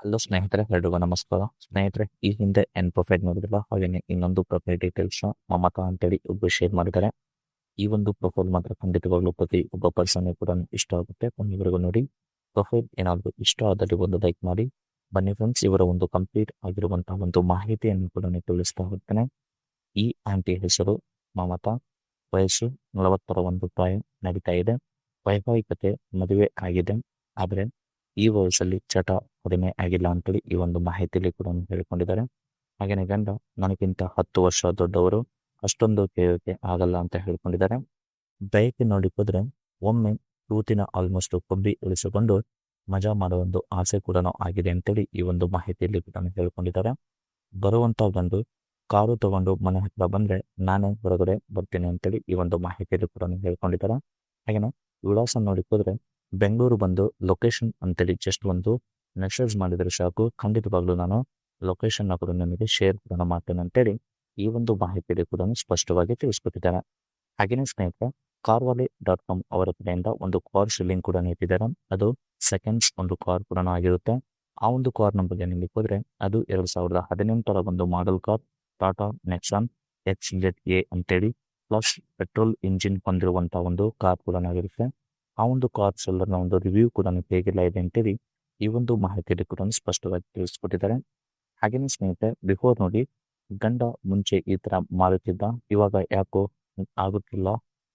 Hello ಸ್ನೇಹಿತರೆ, ಎಲ್ರಿಗೂ ನಮಸ್ಕಾರ. ಸ್ನೇಹಿತರೆ, ಈ ಹಿಂದೆ ಪ್ರೊಫೈಲ್ ನೋಡಿದ್ರಲ್ಲ, ಹಾಗೇನೆ ಇನ್ನೊಂದು ಪ್ರೊಫೈಲ್ ಡೀಟೇಲ್ಸ್ ಮಮತಾ ಅಂತೇಳಿ ಒಬ್ಬರು ಶೇರ್ ಮಾಡಿದ್ದಾರೆ. ಈ ಒಂದು ಪ್ರೊಫೈಲ್ ಮಾತ್ರ ಖಂಡಿತವಾಗ್ಲೂ ಪ್ರತಿ ಒಬ್ಬ ಪರ್ಸನ್ ಕೂಡ ಇಷ್ಟ ಆಗುತ್ತೆ. ಕೊನೆವರೆಗೂ ನೋಡಿ. ಪ್ರೊಫೈಲ್ ಏನಾದರೂ ಇಷ್ಟ ಆದಲ್ಲಿ ಒಂದು ಲೈಕ್ ಮಾಡಿ. ಬನ್ನಿ ಫ್ರೆಂಡ್ಸ್, ಇವರ ಒಂದು ಕಂಪ್ಲೀಟ್ ಆಗಿರುವಂತಹ ಒಂದು ಮಾಹಿತಿಯನ್ನು ಕೂಡ ತಿಳಿಸ್ತಾ ಹೋಗ್ತೇನೆ. ಈ ಆಂಟಿ ಹೆಸರು ಮಮತಾ, ವಯಸ್ಸು 41 ಪ್ರಾಯ, ನಡೀತಾ ಇದೆ. ವೈವಾಹಿಕತೆ ಮದುವೆ ಆಗಿದೆ, ಆದರೆ ಈ ವಯಸ್ಸಲ್ಲಿ ಚಟ ಕಡಿಮೆ ಆಗಿಲ್ಲ ಅಂತೇಳಿ ಈ ಒಂದು ಮಾಹಿತಿಯಲ್ಲಿ ಕೂಡ ಹೇಳಿಕೊಂಡಿದ್ದಾರೆ. ಹಾಗೇನೆ ಗಂಡ ನನಗಿಂತ 10 ವರ್ಷ ದೊಡ್ಡವರು, ಅಷ್ಟೊಂದು ಕೇಳೋಕೆ ಆಗಲ್ಲ ಅಂತ ಹೇಳ್ಕೊಂಡಿದ್ದಾರೆ. ಬಯಕೆ ನೋಡಿಕೋದ್ರೆ ಒಮ್ಮೆ ತೂತಿನ ಆಲ್ಮೋಸ್ಟ್ ಕೊಬ್ಬಿ ಇಳಿಸಿಕೊಂಡು ಮಜಾ ಮಾಡೋ ಒಂದು ಆಸೆ ಕೂಡ ಆಗಿದೆ ಅಂತೇಳಿ ಈ ಒಂದು ಮಾಹಿತಿಯಲ್ಲಿ ಕೂಡ ಹೇಳ್ಕೊಂಡಿದ್ದಾರೆ. ಬರುವಂತ ಗಂಡು ಕಾರು ತಗೊಂಡು ಮನೆ ಹತ್ರ ಬಂದ್ರೆ ನಾನೇ ಹೊರಗಡೆ ಬರ್ತೀನಿ ಅಂತೇಳಿ ಈ ಒಂದು ಮಾಹಿತಿಯಲ್ಲಿ ಕೂಡ ಹೇಳ್ಕೊಂಡಿದ್ದಾರೆ. ಹಾಗೇನೆ ವಿಳಾಸ ನೋಡಿಕೋದ್ರೆ ಬೆಂಗಳೂರು ಬಂದು ಲೊಕೇಶನ್ ಅಂತೇಳಿ ಜಸ್ಟ್ ಒಂದು ಮೆಸೇಜ್ ಮಾಡಿದ್ರೆ ಸಾಕು, ಖಂಡಿತವಾಗ್ಲೂ ನಾನು ಲೊಕೇಶನ್ ಕೂಡ ನಿಮಗೆ ಶೇರ್ ಕೂಡ ಮಾಡ್ತೇನೆ ಅಂತೇಳಿ ಈ ಒಂದು ಮಾಹಿತಿಯಲ್ಲಿ ಕೂಡ ಸ್ಪಷ್ಟವಾಗಿ ತಿಳಿಸ್ಕೊಟ್ಟಿದ್ದಾರೆ. ಹಾಗೇನೇ ಸ್ನೇಹಿತರೆ, carvale.com ಅವರ ಕಡೆಯಿಂದ ಒಂದು ಕಾರ್ ಶೀಲಿಂಗ್ ಕೂಡ ನೀಡಿದ್ದಾರೆ. ಅದು ಸೆಕೆಂಡ್ಸ್ ಒಂದು ಕಾರ್ ಕೂಡ ಆಗಿರುತ್ತೆ. ಆ ಒಂದು ಕಾರ್ನ ಬಗ್ಗೆ ನಿಮಗೆ ಹೋದ್ರೆ ಅದು 2018ರ ಒಂದು model car, Tata Nexon XZA ಅಂತೇಳಿ ಪ್ಲಸ್ ಪೆಟ್ರೋಲ್ ಇಂಜಿನ್ ಹೊಂದಿರುವಂತಹ ಒಂದು ಕಾರ್ ಕೂಡ ಆಗಿರುತ್ತೆ. ಆ ಒಂದು ಕಾರ್ ಸೆಲ್ಲರ್ನ ಒಂದು ರಿವ್ಯೂ ಕೂಡ ಹೇಗೆಲ್ಲ ಇದೆ ಅಂತೇಳಿ ಈ ಒಂದು ಮಾಹಿತಿಯಲ್ಲಿ ಕೂಡ ಸ್ಪಷ್ಟವಾಗಿ ತಿಳಿಸ್ಕೊಟ್ಟಿದ್ದಾರೆ. ಹಾಗೇನೇ ಸ್ನೇಹಿತರೆ, ಬಿಫೋರ್ ನೋಡಿ, ಗಂಡ ಮುಂಚೆ ಈ ತರ ಮಾಡುತ್ತಿದ್ದ, ಇವಾಗ ಯಾಕೋ ಆಗುತ್ತಿಲ್ಲ,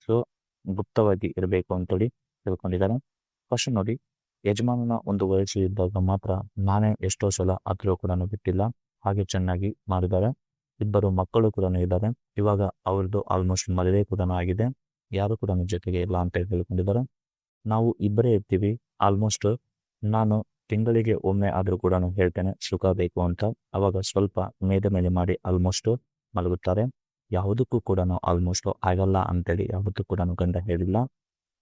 ಸೊ ಗುಪ್ತವಾಗಿ ಇರಬೇಕು ಅಂತೇಳಿ ತಿಳ್ಕೊಂಡಿದ್ದಾರೆ. ಫಸ್ಟ್ ನೋಡಿ, ಯಜಮಾನನ ಒಂದು ವಯಸ್ಸು ಇದ್ದಾಗ ಮಾತ್ರ ನಾನೇ ಎಷ್ಟೋ ಸಲ ಆದರೂ ಕೂಡ ಬಿಟ್ಟಿಲ್ಲ, ಹಾಗೆ ಚೆನ್ನಾಗಿ ಮಾಡಿದ್ದಾರೆ. ಇಬ್ಬರು ಮಕ್ಕಳು ಕೂಡ ಇದ್ದಾರೆ. ಇವಾಗ ಅವ್ರದ್ದು ಆಲ್ಮೋಸ್ಟ್ ಮದುವೆ ಕೂಡ ಆಗಿದೆ, ಯಾರು ಕೂಡ ಜೊತೆಗೆ ಇಲ್ಲ ಅಂತ ಹೇಳ್ಕೊಂಡಿದ್ದಾರೆ. ನಾವು ಇಬ್ಬರೇ ಇರ್ತೀವಿ. ಆಲ್ಮೋಸ್ಟ್ ನಾನು ತಿಂಗಳಿಗೆ ಒಮ್ಮೆ ಆದರೂ ಕೂಡ ಹೇಳ್ತೇನೆ ಸುಖ ಬೇಕು ಅಂತ, ಅವಾಗ ಸ್ವಲ್ಪ ಮೇಲೆ ಮಾಡಿ ಆಲ್ಮೋಸ್ಟ್ ಮಲಗುತ್ತಾರೆ. ಯಾವುದಕ್ಕೂ ಕೂಡ ಆಲ್ಮೋಸ್ಟ್ ಆಗಲ್ಲ ಅಂತೇಳಿ ಯಾವತ್ತೂ ಕೂಡ ಗಂಡ ಹೇಳಿಲ್ಲ.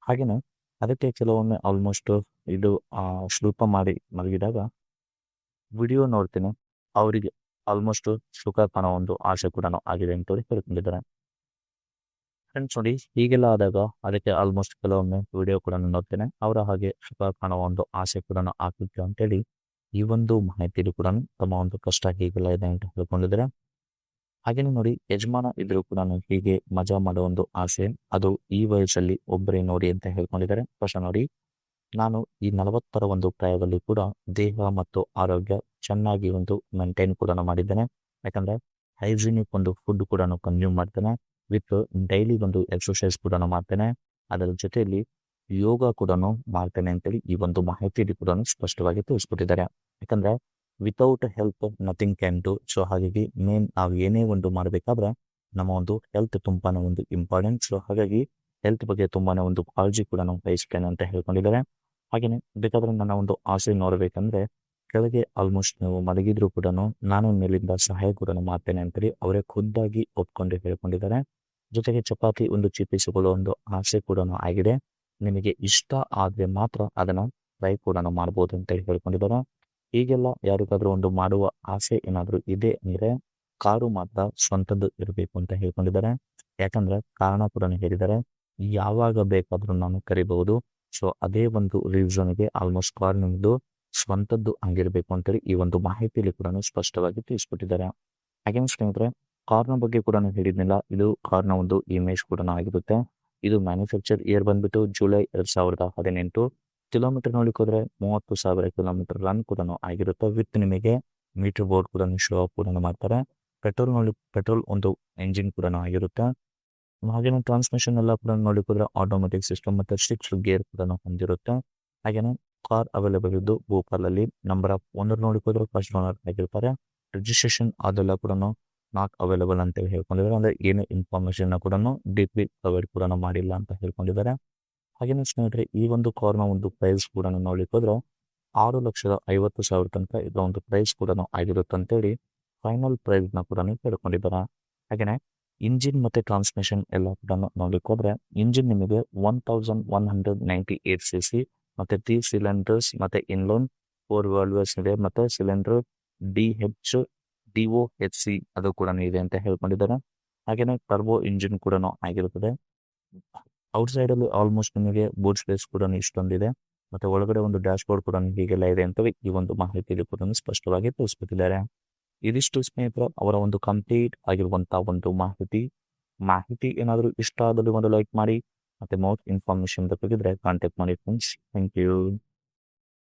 ಹಾಗೇನೆ ಅದಕ್ಕೆ ಕೆಲವೊಮ್ಮೆ ಆಲ್ಮೋಸ್ಟ್ ಇದು ಸ್ವಲ್ಪ ಮಾಡಿ ಮಲಗಿದಾಗ ವಿಡಿಯೋ ನೋಡ್ತೇನೆ, ಅವರಿಗೆ ಆಲ್ಮೋಸ್ಟ್ ಸುಖ ಕಾಣೋ ಒಂದು ಆಸೆ ಕೂಡ ಆಗಿದೆ ಅಂತ ಹೇಳ್ಕೊಂಡಿದ್ದಾರೆ. ಫ್ರೆಂಡ್ಸ್ ನೋಡಿ, ಹೀಗೆಲ್ಲ ಆದಾಗ ಅದಕ್ಕೆ ಆಲ್ಮೋಸ್ಟ್ ಕೆಲವೊಮ್ಮೆ ವಿಡಿಯೋ ಕೂಡ ನೋಡ್ತೇನೆ, ಅವರ ಹಾಗೆ ಸುಖ ಕಾಣುವ ಒಂದು ಆಸೆ ಕೂಡ ಆಗ್ತಿತ್ತು ಅಂತೇಳಿ ಈ ಒಂದು ಮಾಹಿತಿಯಲ್ಲಿ ಕೂಡ ತಮ್ಮ ಒಂದು ಕಷ್ಟ ಹೀಗೆಲ್ಲ ಇದೆ ಅಂತ ಹೇಳ್ಕೊಂಡಿದ್ದಾರೆ. ಹಾಗೇನೆ ನೋಡಿ, ಯಜಮಾನ ಇದ್ರು ಕೂಡ ಹೀಗೆ ಮಜಾ ಮಾಡೋ ಒಂದು ಆಸೆ, ಅದು ಈ ವಯಸ್ಸಲ್ಲಿ ಒಬ್ಬರೇ ನೋಡಿ ಅಂತ ಹೇಳ್ಕೊಂಡಿದ್ದಾರೆ. ಫಸ್ಟ್ ನೋಡಿ, ನಾನು ಈ 40ರ ಒಂದು ಪ್ರಾಯದಲ್ಲಿ ಕೂಡ ದೇಹ ಮತ್ತು ಆರೋಗ್ಯ ಚೆನ್ನಾಗಿ ಒಂದು ಮೇಂಟೈನ್ ಕೂಡ ಮಾಡಿದ್ದೇನೆ. ಯಾಕಂದ್ರೆ ಹೈಜಿನಿಕ್ ಒಂದು ಫುಡ್ ಕೂಡ ಕನ್ಸ್ಯೂಮ್ ಮಾಡ್ತೇನೆ, ವಿತ್ ಡೈಲಿ ಒಂದು ಎಕ್ಸರ್ಸೈಸ್ ಕೂಡ ಮಾಡ್ತೇನೆ, ಅದರ ಜೊತೆಯಲ್ಲಿ ಯೋಗ ಕೂಡ ಮಾಡ್ತೇನೆ ಅಂತೇಳಿ ಈ ಒಂದು ಮಾಹಿತಿಯಲ್ಲಿ ಕೂಡ ಸ್ಪಷ್ಟವಾಗಿ ತಿಳಿಸ್ಕೊಟ್ಟಿದ್ದಾರೆ. ಯಾಕಂದ್ರೆ without health nothing can do. So ಹಾಗಾಗಿ ಮೇನ್ ನಾವು ಏನೇ ಒಂದು ಮಾಡಬೇಕಾದ್ರೆ ನಮ್ಮ ಒಂದು ಹೆಲ್ತ್ ತುಂಬಾನೇ ಒಂದು ಇಂಪಾರ್ಟೆಂಟ್. ಸೊ ಹಾಗಾಗಿ ಹೆಲ್ತ್ ಬಗ್ಗೆ ತುಂಬಾನೇ ಒಂದು ಕಾಳಜಿ ಕೂಡ ನಾವು ವಹಿಸ್ತೇನೆ ಅಂತ ಹೇಳ್ಕೊಂಡಿದ್ದಾರೆ. ಹಾಗೇನೆ ಬೇಕಾದ್ರೆ ನನ್ನ ಒಂದು ಆಸೆ ನೋಡಬೇಕಂದ್ರೆ ಕೆಳಗೆ ಆಲ್ಮೋಸ್ಟ್ ನೀವು ಮಲಗಿದ್ರು ಕೂಡ ನಾನು ಮೇಲಿಂದ ಸಹಾಯ ಕೂಡ ಮಾಡ್ತೇನೆ ಅಂತೇಳಿ ಅವರೇ ಖುದ್ದಾಗಿ ಒಪ್ಕೊಂಡು ಹೇಳ್ಕೊಂಡಿದ್ದಾರೆ. ಜೊತೆಗೆ ಚಪಾತಿ ಒಂದು ಚಿಪ್ಪಿಸಿಕೊಳ್ಳೋ ಒಂದು ಆಸೆ ಕೂಡ ಆಗಿದೆ. ನಿಮಗೆ ಇಷ್ಟ ಆದ್ರೆ ಮಾತ್ರ ಅದನ್ನ ಟ್ರೈ ಕೂಡ ಮಾಡ್ಬೋದು ಅಂತೇಳಿ ಹೇಳ್ಕೊಂಡಿದ್ದಾರೆ. ಹೀಗೆಲ್ಲ ಯಾರಿಗಾದ್ರೂ ಒಂದು ಮಾಡುವ ಆಸೆ ಏನಾದರೂ ಇದೆ ಅಂದ್ರೆ ಕಾರು ಮಾತ್ರ ಸ್ವಂತದ್ದು ಇರಬೇಕು ಅಂತ ಹೇಳ್ಕೊಂಡಿದ್ದಾರೆ. ಯಾಕಂದ್ರೆ ಕಾರಣ ಕೂಡ ಹೇಳಿದ್ದಾರೆ, ಯಾವಾಗ ಬೇಕಾದ್ರೂ ನಾನು ಕರಿಬಹುದು. ಸೊ ಅದೇ ಒಂದು ರೀಸನ್ಗೆ ಆಲ್ಮೋಸ್ಟ್ ಕಾರ್ ನಿಮ್ದು ಸ್ವಂತದ್ದು ಆಗಿರ್ಬೇಕು ಅಂತೇಳಿ ಈ ಒಂದು ಮಾಹಿತಿಯಲ್ಲಿ ಕೂಡ ಸ್ಪಷ್ಟವಾಗಿ ತಿಳಿಸ್ಕೊಟ್ಟಿದ್ದಾರೆ. ಹಾಗೇನು ಸ್ನೇಹಿತರೆ, ಕಾರ್ನ ಬಗ್ಗೆ ಕೂಡ ಹೇಳಿದ್ನಿಲ್ಲ, ಇದು ಕಾರ್ನ ಒಂದು ಇಮೇಜ್ ಕೂಡ ಆಗಿರುತ್ತೆ. ಇದು ಮ್ಯಾನುಫ್ಯಾಕ್ಚರ್ ಇಯರ್ ಬಂದ್ಬಿಟ್ಟು ಜುಲೈ 2018. ಕಿಲೋಮೀಟರ್ ನೋಡಿಕೋದ್ರೆ 30,000 ಕಿಲೋಮೀಟರ್ ರನ್ ಕೂಡ ಆಗಿರುತ್ತೆ. ವಿತ್ ನಿಮಗೆ ಮೀಟರ್ ಬೋರ್ಡ್ ಕೂಡ ಶೋ ಕೂಡ ಮಾಡ್ತಾರೆ. ಪೆಟ್ರೋಲ್ ಒಂದು ಎಂಜಿನ್ ಕೂಡ ಆಗಿರುತ್ತೆ. ಹಾಗೇನೆ ಟ್ರಾನ್ಸ್ಮಿಷನ್ ಎಲ್ಲ ಕೂಡ ನೋಡಿಕೋದ್ರೆ ಆಟೋಮೆಟಿಕ್ ಸಿಸ್ಟಮ್ ಮತ್ತೆ 6 ಗೇರ್ ಕೂಡ ಹೊಂದಿರುತ್ತೆ. ಹಾಗೇನೆ ಕಾರ್ ಅವೈಲೇಬಲ್ ಇದ್ದು ಭೋಪಾಲಲ್ಲಿ. ನಂಬರ್ ಆಫ್ ಓನರ್ ನೋಡಿಕೋದ್ರೆ ಫಸ್ಟ್ ಓನರ್ ಆಗಿರ್ತಾರೆ. ರಿಜಿಸ್ಟ್ರೇಷನ್ ಅದೆಲ್ಲ ಕೂಡ ನಾಟ್ ಅವೈಲೇಬಲ್ ಅಂತ ಹೇಳ್ಕೊಂಡಿದ್ದಾರೆ. ಅಂದ್ರೆ ಏನೇ ಇನ್ಫಾರ್ಮೇಶನ್ ಕೂಡ ಡೀಪ್ಲಿ ಪ್ರೊವೈಡ್ ಕೂಡ ಮಾಡಿಲ್ಲ ಅಂತ ಹೇಳ್ಕೊಂಡಿದ್ದಾರೆ. ಹಾಗೇನೆ ಸ್ನೇಹಿತರೆ, ಈ ಒಂದು ಕಾರ್ನ ಒಂದು ಪ್ರೈಸ್ ಕೂಡ ನೋಡಿಕೋದ್ರೆ 6,50,000 ತನಕ ಇದರ ಒಂದು ಪ್ರೈಸ್ ಕೂಡ ಆಗಿರುತ್ತೆ ಅಂತೇಳಿ ಫೈನಲ್ ಪ್ರೈಸ್ನ ಕೂಡ ಹೇಳ್ಕೊಂಡಿದ್ದಾರೆ. ಹಾಗೇನೆ ಇಂಜಿನ್ ಮತ್ತೆ ಟ್ರಾನ್ಸ್ಮಿಷನ್ ಎಲ್ಲ ಕೂಡ ನೋಡಿಕೋದ್ರೆ ಇಂಜಿನ್ ನಿಮಗೆ 1198 cc ಮತ್ತೆ 3 ಸಿಲಿಂಡರ್ಸ್ ಮತ್ತೆ ಇನ್ಲೋನ್ 4 ವಾಲ್ವ್ಸ್ ಇದೆ. ಮತ್ತೆ ಸಿಲಿಂಡರ್ DOHC ಅದು ಕೂಡ ಇದೆ ಅಂತ ಹೇಳ್ಕೊಂಡಿದ್ದಾರೆ. ಹಾಗೇನೆ ಟರ್ಬೋ ಇಂಜಿನ್ ಕೂಡ ಆಗಿರುತ್ತದೆ. ಔಟ್ಸೈಡ್ ಅಲ್ಲಿ ಆಲ್ಮೋಸ್ಟ್ ನಿಮಗೆ ಬೂಟ್ ಸ್ಪೇಸ್ ಕೂಡ ಇಷ್ಟೊಂದಿದೆ. ಮತ್ತೆ ಒಳಗಡೆ ಒಂದು ಡ್ಯಾಶ್ ಬೋರ್ಡ್ ಕೂಡ ಹೀಗೆಲ್ಲ ಇದೆ ಅಂತವೆ ಈ ಒಂದು ಮಾಹಿತಿಯಲ್ಲಿ ಕೂಡ ಸ್ಪಷ್ಟವಾಗಿ ತಿಳಿಸ್ಬಿಟ್ಟಿದ್ದಾರೆ. ಇದಿಷ್ಟು ಸ್ನೇಹಿತರು ಅವರ ಒಂದು ಕಂಪ್ಲೀಟ್ ಆಗಿರುವಂತಹ ಒಂದು ಮಾಹಿತಿ ಏನಾದರೂ ಇಷ್ಟ ಆದಲ್ಲಿ ಒಂದು ಲೈಕ್ ಮಾಡಿ, ಮತ್ತೆ ಮೋರ್ ಇನ್ಫಾರ್ಮೇಶನ್ ಬೇಕಿದ್ರೆ ಕಾಂಟ್ಯಾಕ್ಟ್ ಮಾಡಿ ಫ್ರೆಂಡ್ಸ್. Thank you.